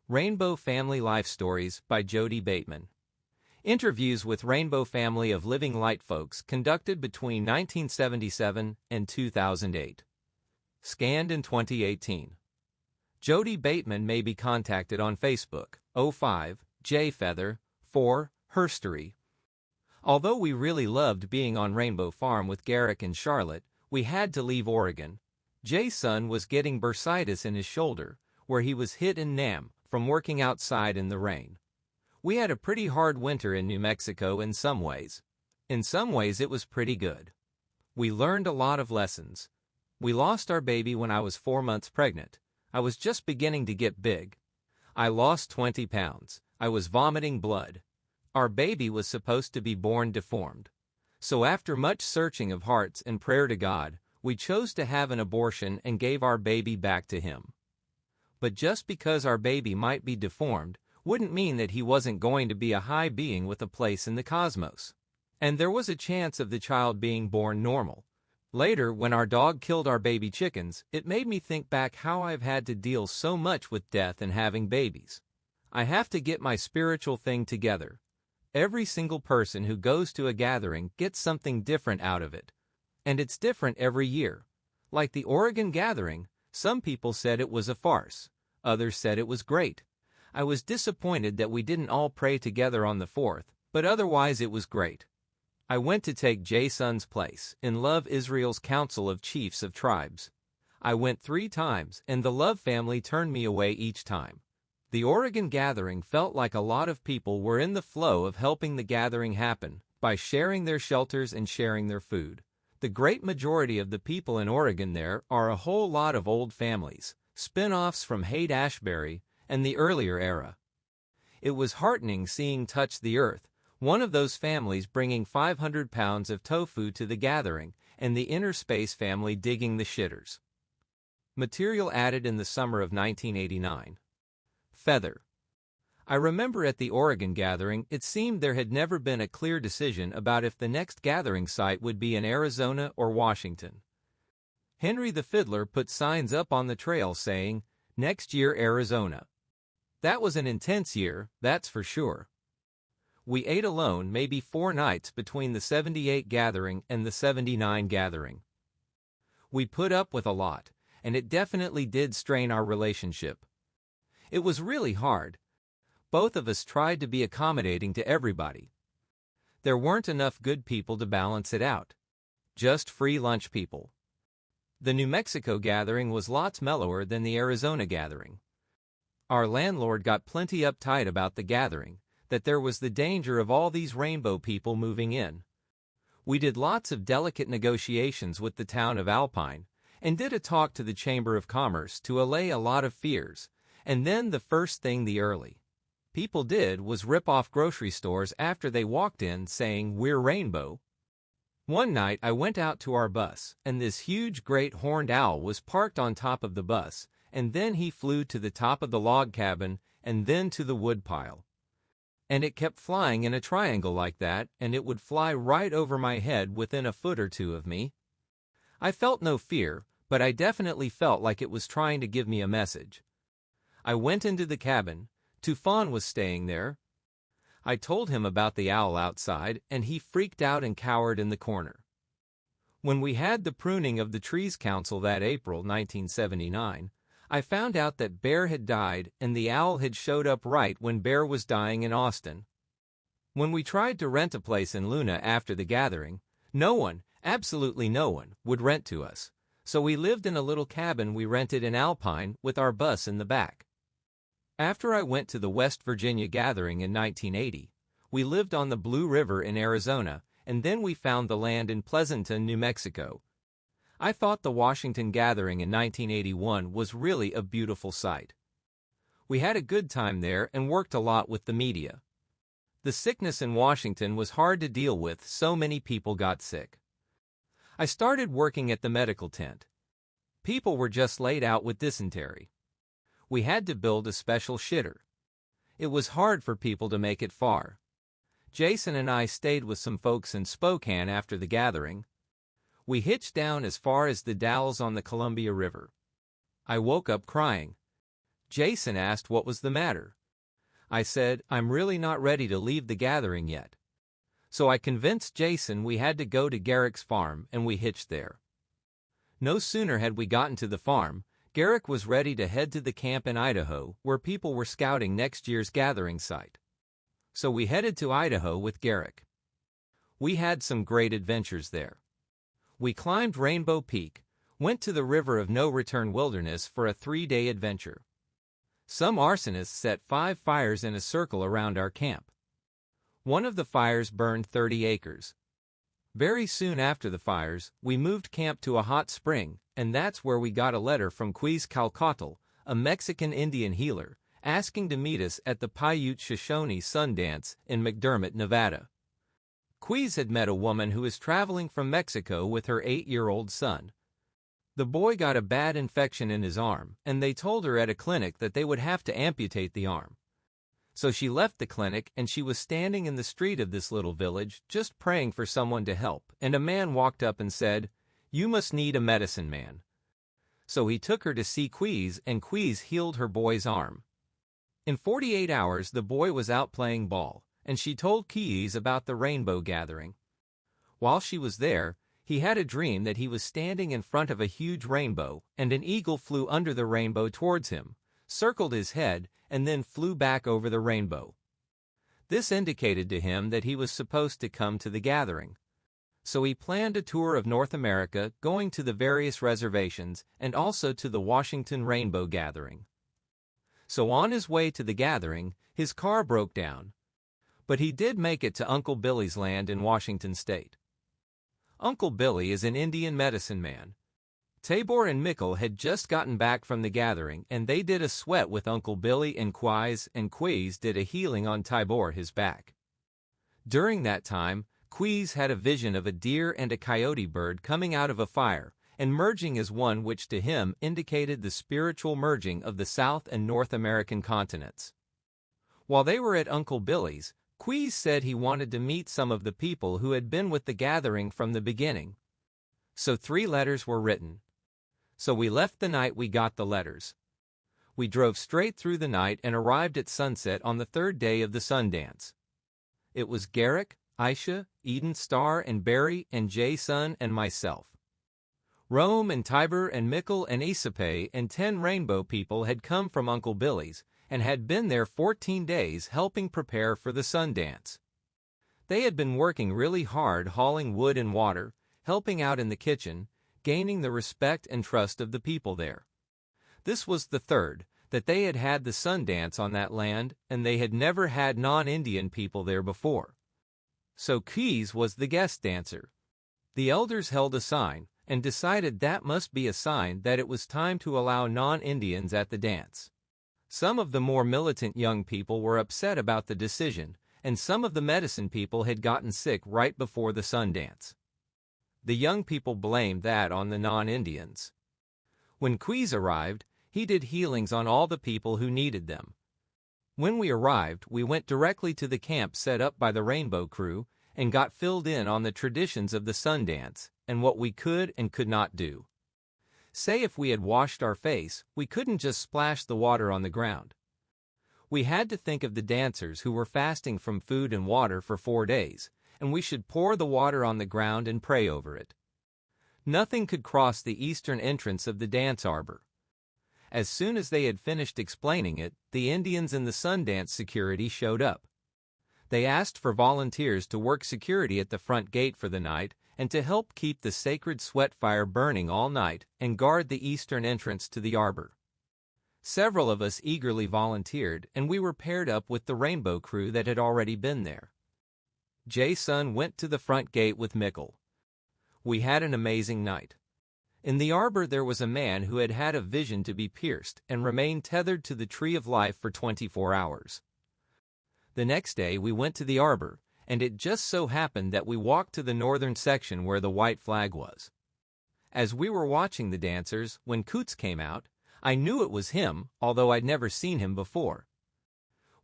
Rainbow Family Life Stories by Jodey Bateman. Interviews with Rainbow Family of Living Light folks conducted between 1977 and 2008. Scanned in 2018. Jodey Bateman may be contacted on Facebook, 05.J.Feather4, Herstory. Although we really loved being on Rainbow Farm with Garrick and Charlotte, we had to leave Oregon. JaySun was getting bursitis in his shoulder, where he was hit in Nam, from working outside in the rain. We had a pretty hard winter in New Mexico in some ways. In some ways it was pretty good. We learned a lot of lessons. We lost our baby when I was 4 months pregnant. I was just beginning to get big. I lost 20 pounds. I was vomiting blood. Our baby was supposed to be born deformed. So after much searching of hearts and prayer to God, we chose to have an abortion and gave our baby back to Him. But just because our baby might be deformed wouldn't mean that he wasn't going to be a high being with a place in the cosmos. And there was a chance of the child being born normal. Later, when our dog killed our baby chickens, it made me think back how I've had to deal so much with death and having babies. I have to get my spiritual thing together. Every single person who goes to a gathering gets something different out of it. And it's different every year. Like the Oregon gathering, some people said it was a farce. Others said it was great. I was disappointed that we didn't all pray together on the 4th, but otherwise it was great. I went to take JaySun's place in Love Israel's Council of Chiefs of Tribes. I went 3 times, and the Love family turned me away each time. The Oregon gathering felt like a lot of people were in the flow of helping the gathering happen by sharing their shelters and sharing their food. The great majority of the people in Oregon there are a whole lot of old families, spin-offs from Haight-Ashbury and the earlier era. It was heartening seeing Touch the Earth, one of those families bringing 500 pounds of tofu to the gathering, and the Inner Space family digging the shitters. Material added in the summer of 1989. Feather. I remember at the Oregon gathering it seemed there had never been a clear decision about if the next gathering site would be in Arizona or Washington. Henry the Fiddler put signs up on the trail saying, "Next year Arizona." That was an intense year, that's for sure. We ate alone maybe 4 nights between the 78 gathering and the 79 gathering. We put up with a lot, and it definitely did strain our relationship. It was really hard. Both of us tried to be accommodating to everybody. There weren't enough good people to balance it out. Just free lunch people. The New Mexico gathering was lots mellower than the Arizona gathering. Our landlord got plenty uptight about the gathering, that there was the danger of all these rainbow people moving in. We did lots of delicate negotiations with the town of Alpine, and did a talk to the Chamber of Commerce to allay a lot of fears, and then the first thing the early people did was rip off grocery stores after they walked in saying, "We're Rainbow." One night I went out to our bus, and this huge great horned owl was parked on top of the bus, and then he flew to the top of the log cabin and then to the wood pile. And it kept flying in a triangle like that, and it would fly right over my head within a foot or 2 of me. I felt no fear, but I definitely felt like it was trying to give me a message. I went into the cabin. Tufan was staying there. I told him about the owl outside, and he freaked out and cowered in the corner. When we had the pruning of the trees council that April 1979, I found out that Bear had died and the owl had showed up right when Bear was dying in Austin. When we tried to rent a place in Luna after the gathering, no one, absolutely no one, would rent to us, so we lived in a little cabin we rented in Alpine with our bus in the back. After I went to the West Virginia gathering in 1980, we lived on the Blue River in Arizona, and then we found the land in Pleasanton, New Mexico. I thought the Washington gathering in 1981 was really a beautiful sight. We had a good time there and worked a lot with the media. The sickness in Washington was hard to deal with, so many people got sick. I started working at the medical tent. People were just laid out with dysentery. We had to build a special shitter. It was hard for people to make it far. JaySun and I stayed with some folks in Spokane after the gathering. We hitched down as far as the Dalles on the Columbia River. I woke up crying. JaySun asked what was the matter. I said, I'm really not ready to leave the gathering yet. So I convinced JaySun we had to go to Garrick's farm, and we hitched there. No sooner had we gotten to the farm, Garrick was ready to head to the camp in Idaho, where people were scouting next year's gathering site. So we headed to Idaho with Garrick. We had some great adventures there. We climbed Rainbow Peak, went to the River of No Return Wilderness for a 3-day adventure. Some arsonists set 5 fires in a circle around our camp. One of the fires burned 30 acres. Very soon after the fires, we moved camp to a hot spring, and that's where we got a letter from Kuiz Kalkoatl, a Mexican Indian healer, asking to meet us at the Paiute Shoshone Sundance in McDermott, Nevada. Kuiz had met a woman who was traveling from Mexico with her 8-year-old son. The boy got a bad infection in his arm, and they told her at a clinic that they would have to amputate the arm. So she left the clinic, and she was standing in the street of this little village, just praying for someone to help, and a man walked up and said, "You must need a medicine man." So he took her to see Kuiz, and Kuiz healed her boy's arm. In 48 hours the boy was out playing ball, and she told Kuiz about the rainbow gathering. While she was there, he had a dream that he was standing in front of a huge rainbow, and an eagle flew under the rainbow towards him, circled his head, and then flew back over the rainbow. This indicated to him that he was supposed to come to the gathering. So he planned a tour of North America, going to the various reservations and also to the Washington Rainbow Gathering. So on his way to the gathering, his car broke down. But he did make it to Uncle Billy's land in Washington State. Uncle Billy is an Indian medicine man. Tabor and Mikkel had just gotten back from the gathering, and they did a sweat with Uncle Billy and Kuiz did a healing on Tabor his back. During that time, Kuiz had a vision of a deer and a coyote bird coming out of a fire, and merging as one, which to him indicated the spiritual merging of the South and North American continents. While they were at Uncle Billy's, Kuiz said he wanted to meet some of the people who had been with the gathering from the beginning. So 3 letters were written. So we left the night we got the letters. We drove straight through the night and arrived at sunset on the 3rd day of the Sundance. It was Garrick, Aisha, Eden Star and Barry and JaySun and myself. Rome and Tiber and Mikkel and Isape and 10 rainbow people had come from Uncle Billy's and had been there 14 days helping prepare for the Sundance. They had been working really hard hauling wood and water, helping out in the kitchen, gaining the respect and trust of the people there. This was the 3rd that they had had the Sundance on that land, and they had never had non-Indian people there before. So Kuiz was the guest dancer. The elders held a sign and decided that must be a sign that it was time to allow non-Indians at the dance. Some of the more militant young people were upset about the decision, and some of the medicine people had gotten sick right before the Sundance. The young people blamed that on the non-Indians. When Kuiz arrived, he did healings on all the people who needed them. When we arrived, we went directly to the camp set up by the Rainbow Crew and got filled in on the traditions of the Sundance and what we could and could not do. Say if we had washed our face, we couldn't just splash the water on the ground. We had to think of the dancers who were fasting from food and water for 4 days, and we should pour the water on the ground and pray over it. Nothing could cross the eastern entrance of the dance arbor. As soon as they had finished explaining it, the Indians in the Sundance security showed up. They asked for volunteers to work security at the front gate for the night and to help keep the sacred sweat fire burning all night and guard the eastern entrance to the arbor. Several of us eagerly volunteered, and we were paired up with the Rainbow Crew that had already been there. JaySun went to the front gate with Mikkel. We had an amazing night. In the arbor there was a man who had had a vision to be pierced and remained tethered to the tree of life for 24 hours. The next day we went to the arbor, and it just so happened that we walked to the northern section where the white flag was. As we were watching the dancers, when Kuiz came out, I knew it was him, although I'd never seen him before.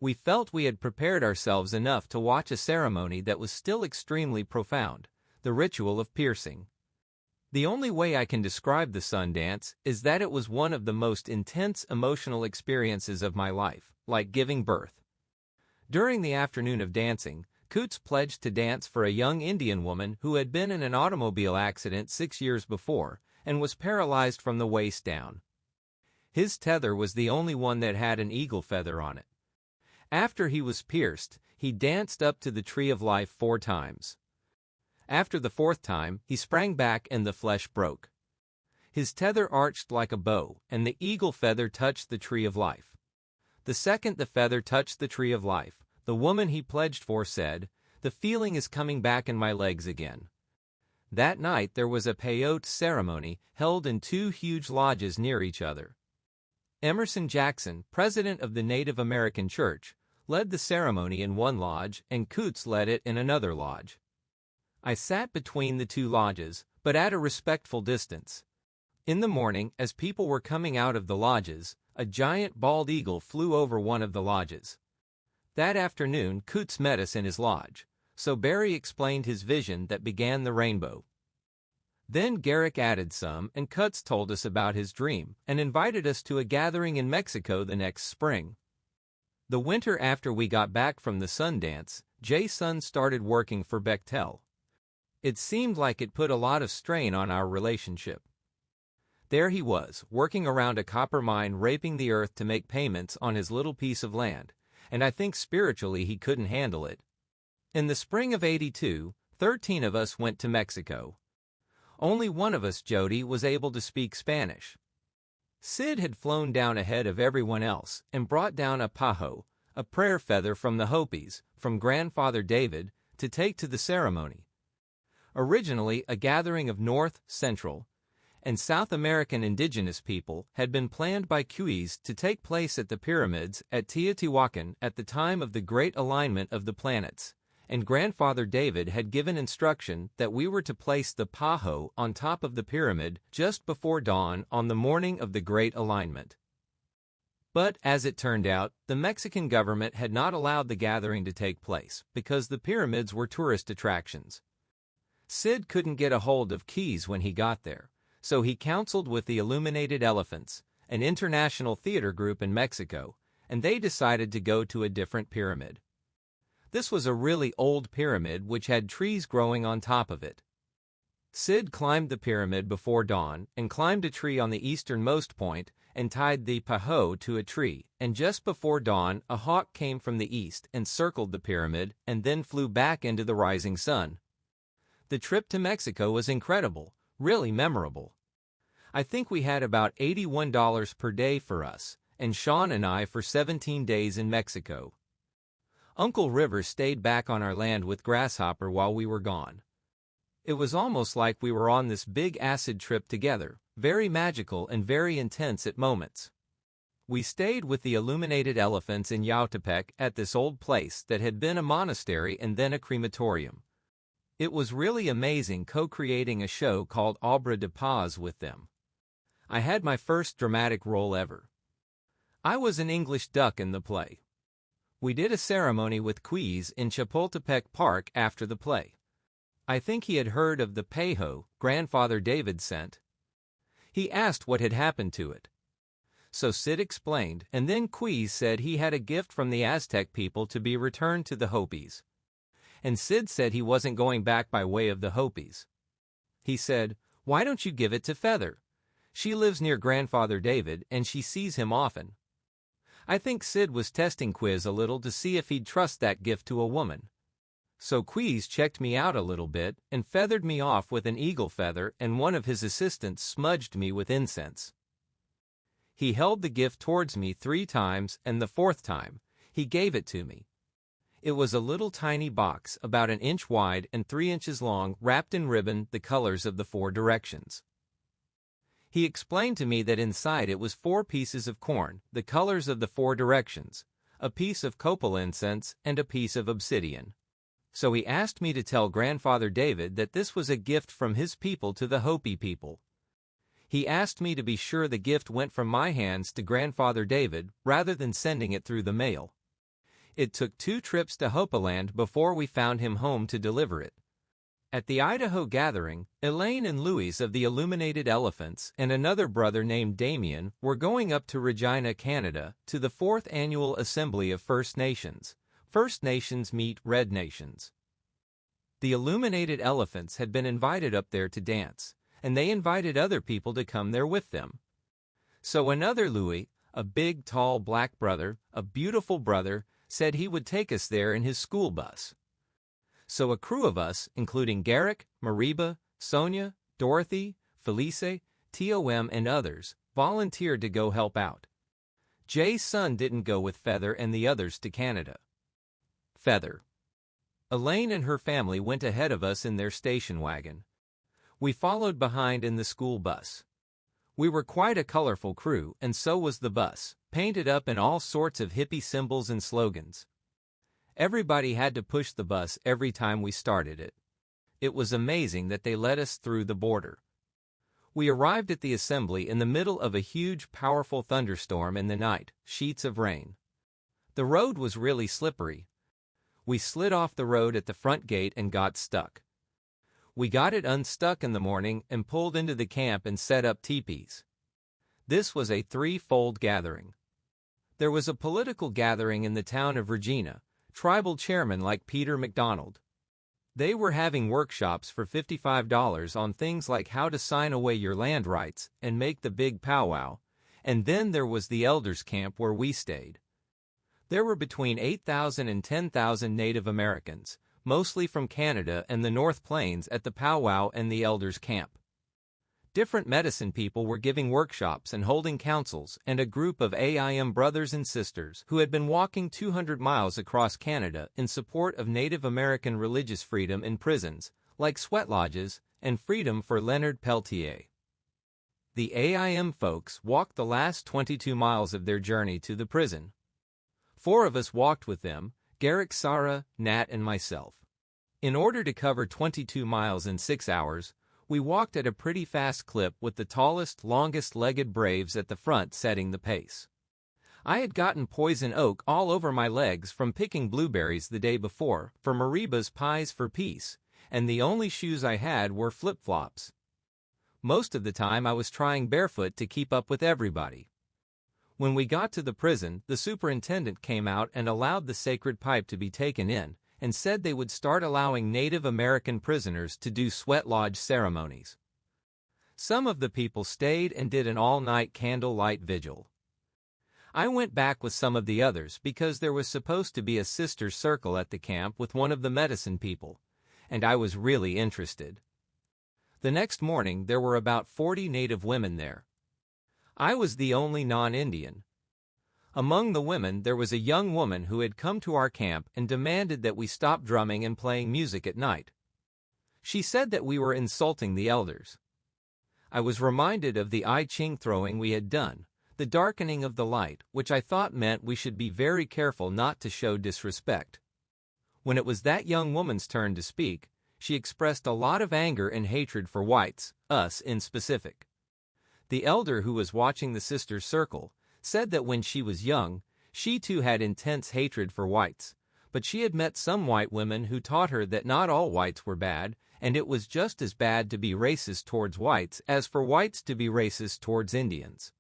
We felt we had prepared ourselves enough to watch a ceremony that was still extremely profound, the ritual of piercing. The only way I can describe the sun dance is that it was one of the most intense emotional experiences of my life, like giving birth. During the afternoon of dancing, Kuiz pledged to dance for a young Indian woman who had been in an automobile accident 6 years before and was paralyzed from the waist down. His tether was the only one that had an eagle feather on it. After he was pierced, he danced up to the tree of life 4 times. After the 4th time, he sprang back and the flesh broke. His tether arched like a bow, and the eagle feather touched the tree of life. The second the feather touched the tree of life, the woman he pledged for said, "The feeling is coming back in my legs again." That night there was a peyote ceremony held in 2 huge lodges near each other. Emerson Jackson, president of the Native American Church, led the ceremony in one lodge and Kuiz led it in another lodge. I sat between the 2 lodges, but at a respectful distance. In the morning, as people were coming out of the lodges, a giant bald eagle flew over one of the lodges. That afternoon, Kuiz met us in his lodge, so Barry explained his vision that began the rainbow. Then Garrick added some, and Kuiz told us about his dream and invited us to a gathering in Mexico the next spring. The winter after we got back from the sun dance, JaySun started working for Bechtel. It seemed like it put a lot of strain on our relationship. There he was, working around a copper mine, raping the earth to make payments on his little piece of land, and I think spiritually he couldn't handle it. In the spring of '82, 13 of us went to Mexico. Only one of us, Jodey, was able to speak Spanish. Sid had flown down ahead of everyone else and brought down a paho, a prayer feather from the Hopis, from Grandfather David, to take to the ceremony. Originally, a gathering of North, Central, and South American indigenous people had been planned by Kuiz to take place at the pyramids at Teotihuacan at the time of the Great Alignment of the Planets, and Grandfather David had given instruction that we were to place the paho on top of the pyramid just before dawn on the morning of the Great Alignment. But, as it turned out, the Mexican government had not allowed the gathering to take place because the pyramids were tourist attractions. Sid couldn't get a hold of Kuiz when he got there, so he counseled with the Illuminated Elephants, an international theater group in Mexico, and they decided to go to a different pyramid. This was a really old pyramid which had trees growing on top of it. Sid climbed the pyramid before dawn and climbed a tree on the easternmost point and tied the paho to a tree, and just before dawn a hawk came from the east and circled the pyramid and then flew back into the rising sun. The trip to Mexico was incredible, really memorable. I think we had about $81 per day for us, and Sean and I for 17 days in Mexico. Uncle River stayed back on our land with Grasshopper while we were gone. It was almost like we were on this big acid trip together, very magical and very intense at moments. We stayed with the Illuminated Elephants in Yautepec at this old place that had been a monastery and then a crematorium. It was really amazing co-creating a show called Obra de Paz with them. I had my first dramatic role ever. I was an English duck in the play. We did a ceremony with Kuiz in Chapultepec Park after the play. I think he had heard of the paho Grandfather David sent. He asked what had happened to it. So Sid explained, and then Kuiz said he had a gift from the Aztec people to be returned to the Hopis. And Sid said he wasn't going back by way of the Hopis. He said, "Why don't you give it to Feather? She lives near Grandfather David and she sees him often." I think Sid was testing Kuiz a little to see if he'd trust that gift to a woman. So Kuiz checked me out a little bit and feathered me off with an eagle feather, and one of his assistants smudged me with incense. He held the gift towards me 3 times, and the 4th time, he gave it to me. It was a little tiny box about 1 inch wide and 3 inches long, wrapped in ribbon the colors of the 4 directions. He explained to me that inside it was 4 pieces of corn, the colors of the 4 directions, a piece of copal incense, and a piece of obsidian. So he asked me to tell Grandfather David that this was a gift from his people to the Hopi people. He asked me to be sure the gift went from my hands to Grandfather David rather than sending it through the mail. It took 2 trips to Hopaland before we found him home to deliver it. At the Idaho gathering, Elaine and Louis of the Illuminated Elephants and another brother named Damien were going up to Regina, Canada, to the 4th Annual Assembly of First Nations. First Nations meet Red Nations. The Illuminated Elephants had been invited up there to dance, and they invited other people to come there with them. So another Louis, a big, tall black brother, a beautiful brother, said he would take us there in his school bus. So a crew of us, including Garrick, Mariba, Sonia, Dorothy, Felice, Tom, and others, volunteered to go help out. JaySun didn't go with Feather and the others to Canada. Feather. Elaine and her family went ahead of us in their station wagon. We followed behind in the school bus. We were quite a colorful crew, and so was the bus, painted up in all sorts of hippie symbols and slogans. Everybody had to push the bus every time we started it. It was amazing that they let us through the border. We arrived at the assembly in the middle of a huge, powerful thunderstorm in the night, sheets of rain. The road was really slippery. We slid off the road at the front gate and got stuck. We got it unstuck in the morning and pulled into the camp and set up teepees. This was a threefold gathering. There was a political gathering in the town of Regina, tribal chairmen like Peter McDonald. They were having workshops for $55 on things like how to sign away your land rights and make the big powwow, and then there was the elders camp where we stayed. There were between 8,000 and 10,000 Native Americans, mostly from Canada and the North Plains, at the powwow and the elders camp. Different medicine people were giving workshops and holding councils, and a group of AIM brothers and sisters who had been walking 200 miles across Canada in support of Native American religious freedom in prisons, like sweat lodges, and freedom for Leonard Peltier. The AIM folks walked the last 22 miles of their journey to the prison. 4 of us walked with them, Garrick, Sarah, Nat, and myself. In order to cover 22 miles in 6 hours, we walked at a pretty fast clip with the tallest, longest-legged braves at the front setting the pace. I had gotten poison oak all over my legs from picking blueberries the day before for Mariba's Pies for Peace, and the only shoes I had were flip-flops. Most of the time I was trying barefoot to keep up with everybody. When we got to the prison, the superintendent came out and allowed the sacred pipe to be taken in, and said they would start allowing Native American prisoners to do sweat lodge ceremonies. Some of the people stayed and did an all-night candlelight vigil. I went back with some of the others because there was supposed to be a sister's circle at the camp with one of the medicine people, and I was really interested. The next morning there were about 40 Native women there. I was the only non-Indian. Among the women there was a young woman who had come to our camp and demanded that we stop drumming and playing music at night. She said that we were insulting the elders. I was reminded of the I Ching throwing we had done, the darkening of the light, which I thought meant we should be very careful not to show disrespect. When it was that young woman's turn to speak, she expressed a lot of anger and hatred for whites, us in specific. The elder who was watching the sisters' circle said that when she was young, she too had intense hatred for whites, but she had met some white women who taught her that not all whites were bad, and it was just as bad to be racist towards whites as for whites to be racist towards Indians.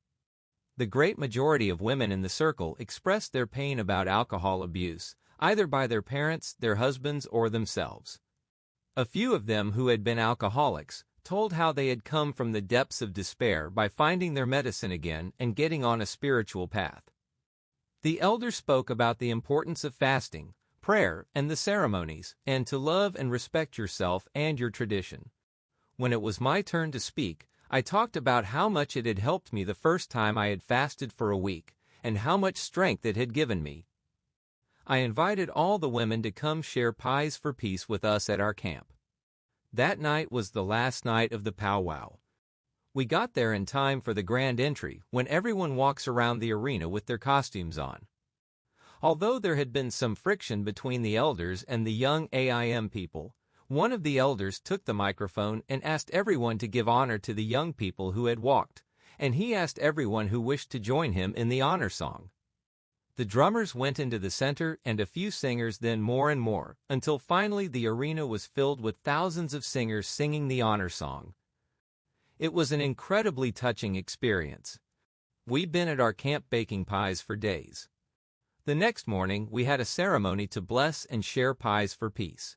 The great majority of women in the circle expressed their pain about alcohol abuse, either by their parents, their husbands, or themselves. A few of them who had been alcoholics told how they had come from the depths of despair by finding their medicine again and getting on a spiritual path. The elder spoke about the importance of fasting, prayer, and the ceremonies, and to love and respect yourself and your tradition. When it was my turn to speak, I talked about how much it had helped me the first time I had fasted for a week, and how much strength it had given me. I invited all the women to come share Pies for Peace with us at our camp. That night was the last night of the powwow. We got there in time for the grand entry, when everyone walks around the arena with their costumes on. Although there had been some friction between the elders and the young AIM people, one of the elders took the microphone and asked everyone to give honor to the young people who had walked, and he asked everyone who wished to join him in the honor song. The drummers went into the center and a few singers, then more and more, until finally the arena was filled with thousands of singers singing the honor song. It was an incredibly touching experience. We'd been at our camp baking pies for days. The next morning, we had a ceremony to bless and share pies for peace.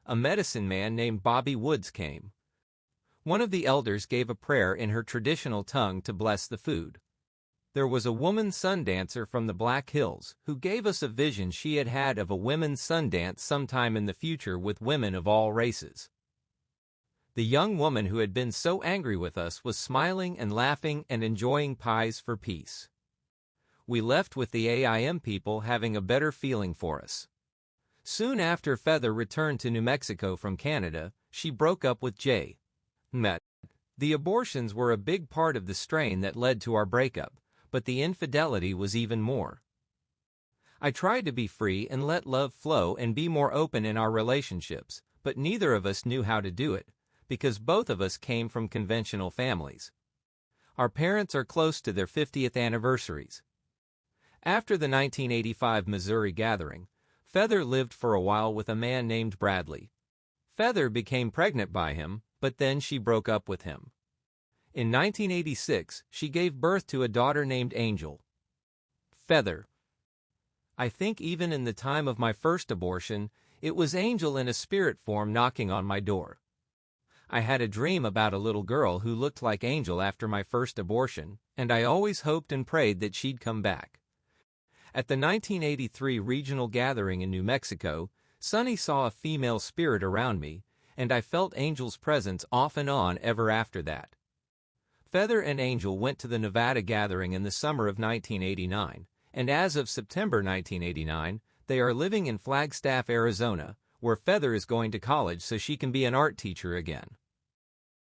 A medicine man named Bobby Woods came. One of the elders gave a prayer in her traditional tongue to bless the food. There was a woman sun dancer from the Black Hills who gave us a vision she had had of a women's sun dance sometime in the future with women of all races. The young woman who had been so angry with us was smiling and laughing and enjoying pies for peace. We left with the AIM people having a better feeling for us. Soon after Feather returned to New Mexico from Canada, she broke up with JaySun. The abortions were a big part of the strain that led to our breakup, but the infidelity was even more. I tried to be free and let love flow and be more open in our relationships, but neither of us knew how to do it, because both of us came from conventional families. Our parents are close to their 50th anniversaries. After the 1985 Missouri gathering, Feather lived for a while with a man named Bradley. Feather became pregnant by him, but then she broke up with him. In 1986, she gave birth to a daughter named Angel. Feather. I think even in the time of my first abortion, it was Angel in a spirit form knocking on my door. I had a dream about a little girl who looked like Angel after my first abortion, and I always hoped and prayed that she'd come back. At the 1983 regional gathering in New Mexico, Sonny saw a female spirit around me, and I felt Angel's presence off and on ever after that. Feather and Angel went to the Nevada gathering in the summer of 1989, and as of September 1989, they are living in Flagstaff, Arizona, where Feather is going to college so she can be an art teacher again.